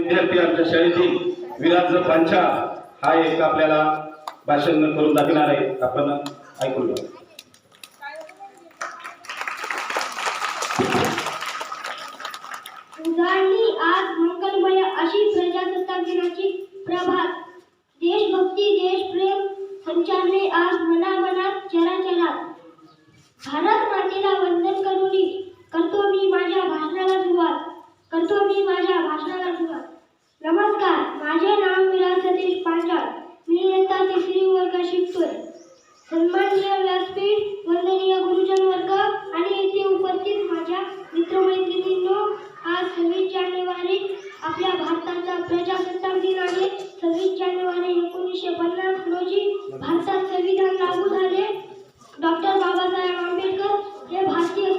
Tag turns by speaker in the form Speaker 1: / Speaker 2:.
Speaker 1: विद्यार्थी आमच्या शाळेतील विराज पांचा हा एक आपल्याला भाषण करून दाखवणार आहे, आपण ऐकून घेऊ.
Speaker 2: उजाडली आज मंगलमय अशी प्रजासत्ताक दिनाची प्रभात. देशभक्ती देशप्रेम संचारले आज मनामनात चराचरात. भारत मातेला वंदन करूनी करतो मी माझ्या भाषणाला सुरुवात. नमस्कार, माझे नाव विराज सतीश पांचाळ. मी इयत्ता 3री वर्गात शिकतोय. सन्माननीय व्यासपीठ, वंदनीय गुरुजन वर्ग आणि येथे उपस्थित माझ्या मित्रमैत्रिणींनो, आज 26 जानेवारी आपल्या भारताचा प्रजासत्ताक दिन आहे. 26 जानेवारी 1950 रोजी भारतात संविधान लागू झाले. डॉक्टर बाबासाहेब आंबेडकर हे भारतीय